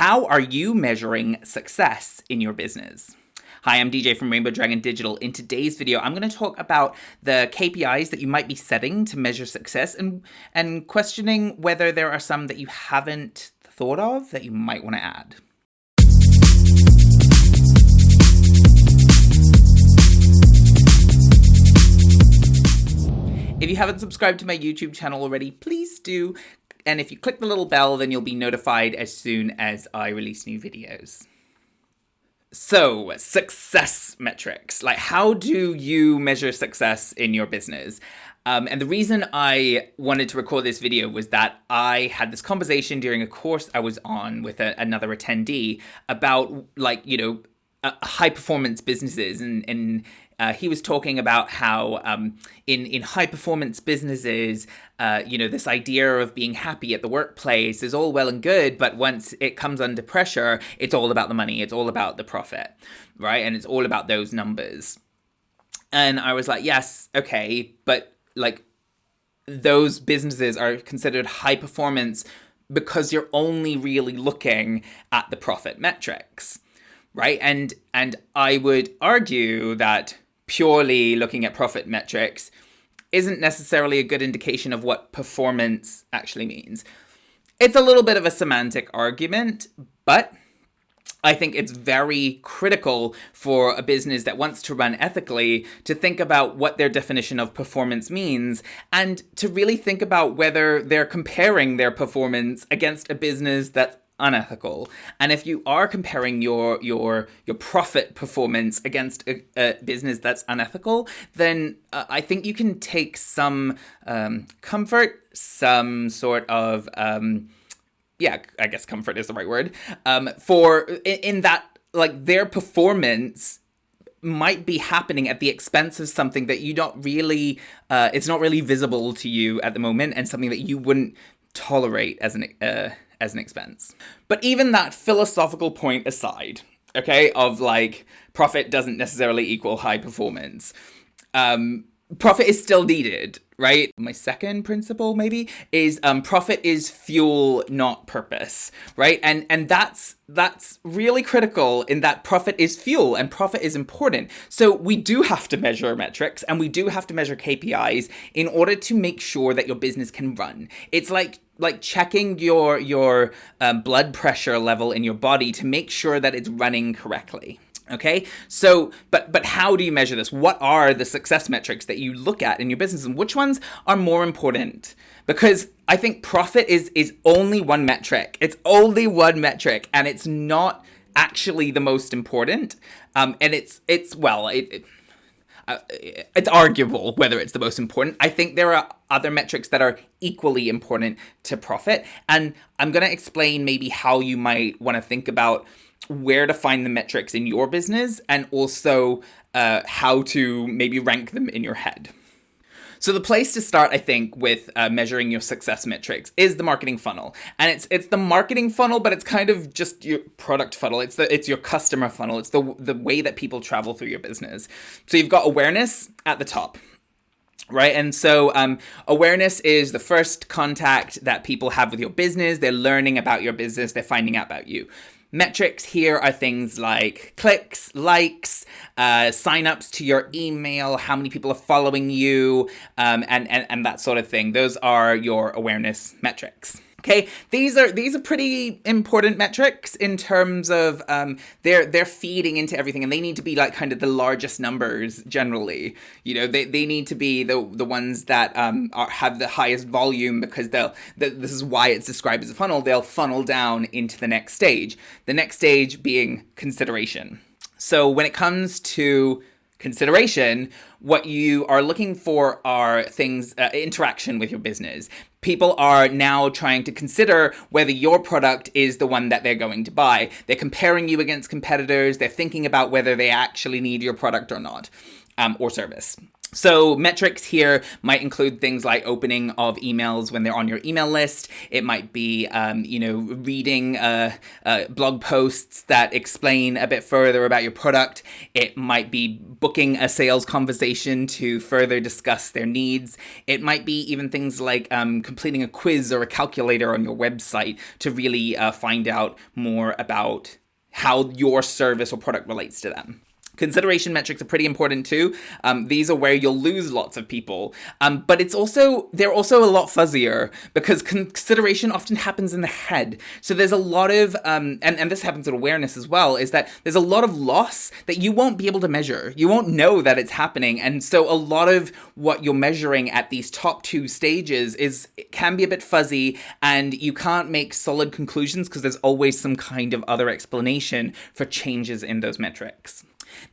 How are you measuring success in your business? Hi, I'm DJ from Rainbow Dragon Digital. In today's video, I'm going to talk about the KPIs that you might be setting to measure success and questioning whether there are some that you haven't thought of that you might want to add. If you haven't subscribed to my YouTube channel already, please do. And if you click the little bell, then you'll be notified as soon as I release new videos. So, success metrics. Like, how do you measure success in your business? And the reason I wanted to record this video was that I had this conversation during a course I was on with another attendee about, high performance businesses, and he was talking about how in high performance businesses, this idea of being happy at the workplace is all well and good, but once it comes under pressure, it's all about the money, it's all about the profit, right? And it's all about those numbers. And I was like, yes, okay, but those businesses are considered high performance because you're only really looking at the profit metrics, right? And I would argue that purely looking at profit metrics isn't necessarily a good indication of what performance actually means. It's a little bit of a semantic argument, but I think it's very critical for a business that wants to run ethically to think about what their definition of performance means and to really think about whether they're comparing their performance against a business that's unethical. And if you are comparing your profit performance against a business that's unethical, then I think you can take some comfort, some sort of I guess comfort is the right word, in that, like, their performance might be happening at the expense of something that you don't really, it's not really visible to you at the moment, and something that you wouldn't tolerate as an expense. But even that philosophical point aside, okay, of like profit doesn't necessarily equal high performance. Profit is still needed, right? My second principle maybe is profit is fuel, not purpose, right? And that's really critical in that profit is fuel and profit is important. So we do have to measure metrics and we do have to measure KPIs in order to make sure that your business can run. It's like checking your blood pressure level in your body to make sure that it's running correctly. Okay, so, but how do you measure this? What are the success metrics that you look at in your business, and which ones are more important? Because I think profit is only one metric. It's only one metric, and it's not actually the most important. And it's arguable whether it's the most important. I think there are other metrics that are equally important to profit, and I'm going to explain maybe how you might want to think about where to find the metrics in your business, and also how to maybe rank them in your head. So the place to start, I think, with measuring your success metrics is the marketing funnel. And it's the marketing funnel, but it's kind of just your product funnel. It's your customer funnel. It's the way that people travel through your business. So you've got awareness at the top, right? And so awareness is the first contact that people have with your business. They're learning about your business. They're finding out about you. Metrics here are things like clicks, likes, sign-ups to your email, how many people are following you, and that sort of thing. Those are your awareness metrics. Okay, these are pretty important metrics in terms of they're feeding into everything, and they need to be like kind of the largest numbers generally. You know, they need to be the ones that have the highest volume, because this is why it's described as a funnel. They'll funnel down into the next stage. The next stage being consideration. So when it comes to consideration, what you are looking for are things, interaction with your business. People are now trying to consider whether your product is the one that they're going to buy. They're comparing you against competitors. They're thinking about whether they actually need your product or not, or service. So metrics here might include things like opening of emails when they're on your email list. It might be, reading blog posts that explain a bit further about your product. It might be booking a sales conversation to further discuss their needs. It might be even things like completing a quiz or a calculator on your website to really find out more about how your service or product relates to them. Consideration metrics are pretty important too. These are where you'll lose lots of people, but they're also a lot fuzzier because consideration often happens in the head. So there's a lot of, and this happens with awareness as well, is that there's a lot of loss that you won't be able to measure. You won't know that it's happening, and so a lot of what you're measuring at these top two stages can be a bit fuzzy, and you can't make solid conclusions because there's always some kind of other explanation for changes in those metrics.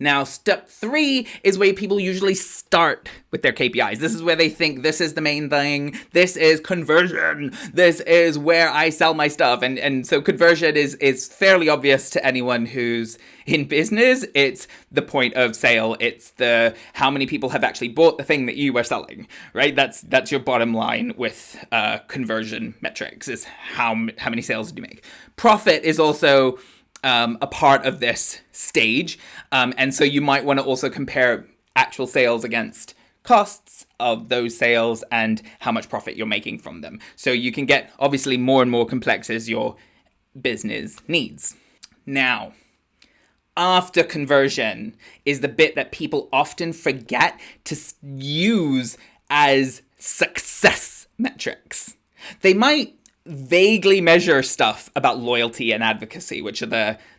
Now, step 3 is where people usually start with their KPIs. This is where they think this is the main thing. This is conversion. This is where I sell my stuff. And so conversion is fairly obvious to anyone who's in business. It's the point of sale. It's the how many people have actually bought the thing that you were selling, right? That's your bottom line with conversion metrics, is how many sales did you make. Profit is also a part of this stage. And so you might want to also compare actual sales against costs of those sales and how much profit you're making from them. So you can get obviously more and more complex as your business needs. Now, after conversion is the bit that people often forget to use as success metrics. They might vaguely measure stuff about loyalty and advocacy, which are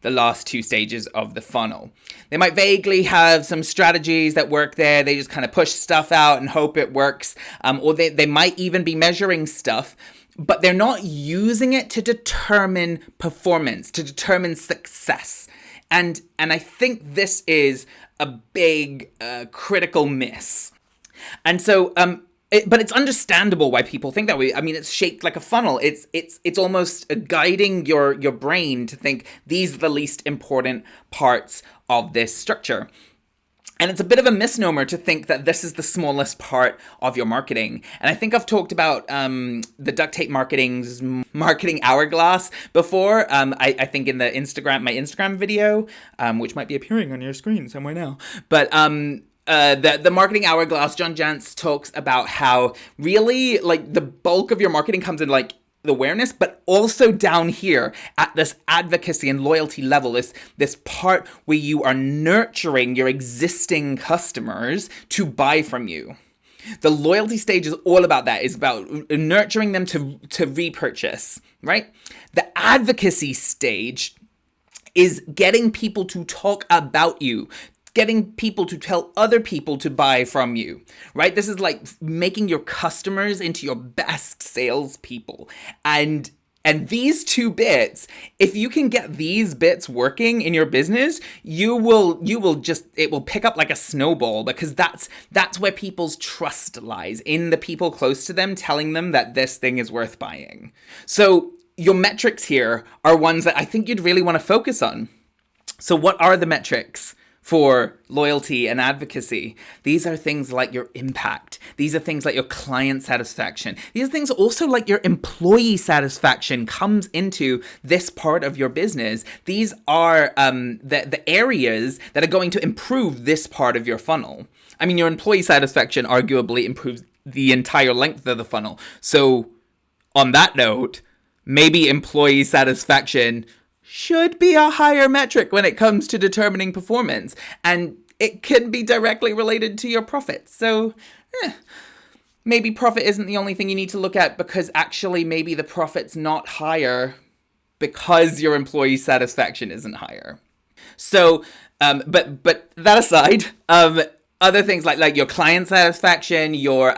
the last two stages of the funnel. They might vaguely have some strategies that work there. They just kind of push stuff out and hope it works. Or they might even be measuring stuff, but they're not using it to determine performance, to determine success. And I think this is a big critical miss. And so, but it's understandable why people think that way. I mean, it's shaped like a funnel. It's almost guiding your brain to think these are the least important parts of this structure. And it's a bit of a misnomer to think that this is the smallest part of your marketing. And I think I've talked about the Duct Tape Marketing's marketing hourglass before. I think in my Instagram video, which might be appearing on your screen somewhere now. But the marketing hourglass, John Jantsch talks about how really like the bulk of your marketing comes in like the awareness, but also down here at this advocacy and loyalty level is this part where you are nurturing your existing customers to buy from you. The loyalty stage is all about that. It's about nurturing them to repurchase, right? The advocacy stage is getting people to talk about you, getting people to tell other people to buy from you, right? This is like making your customers into your best salespeople. And these two bits, if you can get these bits working in your business, it will pick up like a snowball, because that's where people's trust lies, in the people close to them telling them that this thing is worth buying. So your metrics here are ones that I think you'd really want to focus on. So what are the metrics for loyalty and advocacy? These are things like your impact. These are things like your client satisfaction. These are things also like your employee satisfaction comes into this part of your business. These are the areas that are going to improve this part of your funnel. I mean, your employee satisfaction arguably improves the entire length of the funnel. So on that note, maybe employee satisfaction should be a higher metric when it comes to determining performance. And it can be directly related to your profit. So maybe profit isn't the only thing you need to look at, because actually maybe the profit's not higher because your employee satisfaction isn't higher. So, but that aside, other things like your client satisfaction, your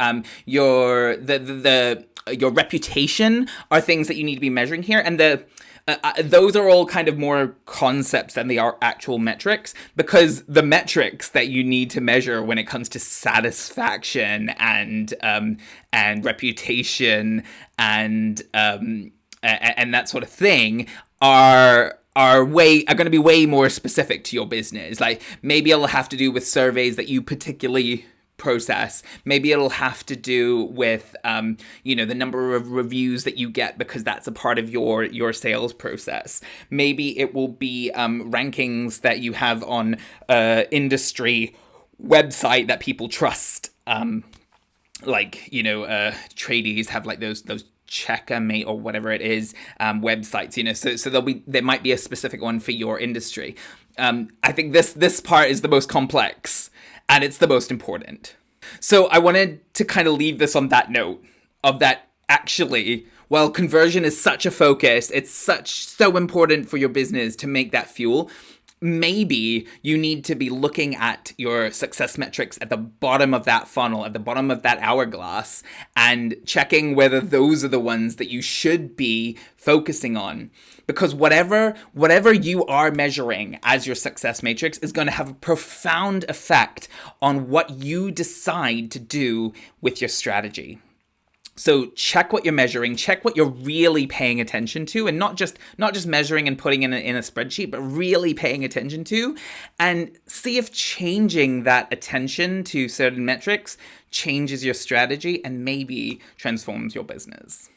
reputation are things that you need to be measuring here. And those are all kind of more concepts than they are actual metrics, because the metrics that you need to measure when it comes to satisfaction and reputation and that sort of thing are going to be way more specific to your business. Like maybe it'll have to do with surveys that you particularly process. Maybe it'll have to do with, the number of reviews that you get, because that's a part of your sales process. Maybe it will be rankings that you have on industry website that people trust. Tradies have like those Checkmate or whatever it is, websites, so there might be a specific one for your industry. I think this part is the most complex, and it's the most important. So I wanted to kind of leave this on that note of that actually, while conversion is such a focus, it's so important for your business to make that fuel. Maybe you need to be looking at your success metrics at the bottom of that funnel, at the bottom of that hourglass, and checking whether those are the ones that you should be focusing on. Because whatever you are measuring as your success matrix is going to have a profound effect on what you decide to do with your strategy. So check what you're measuring, check what you're really paying attention to, and not just measuring and putting in a spreadsheet, but really paying attention to, and see if changing that attention to certain metrics changes your strategy and maybe transforms your business.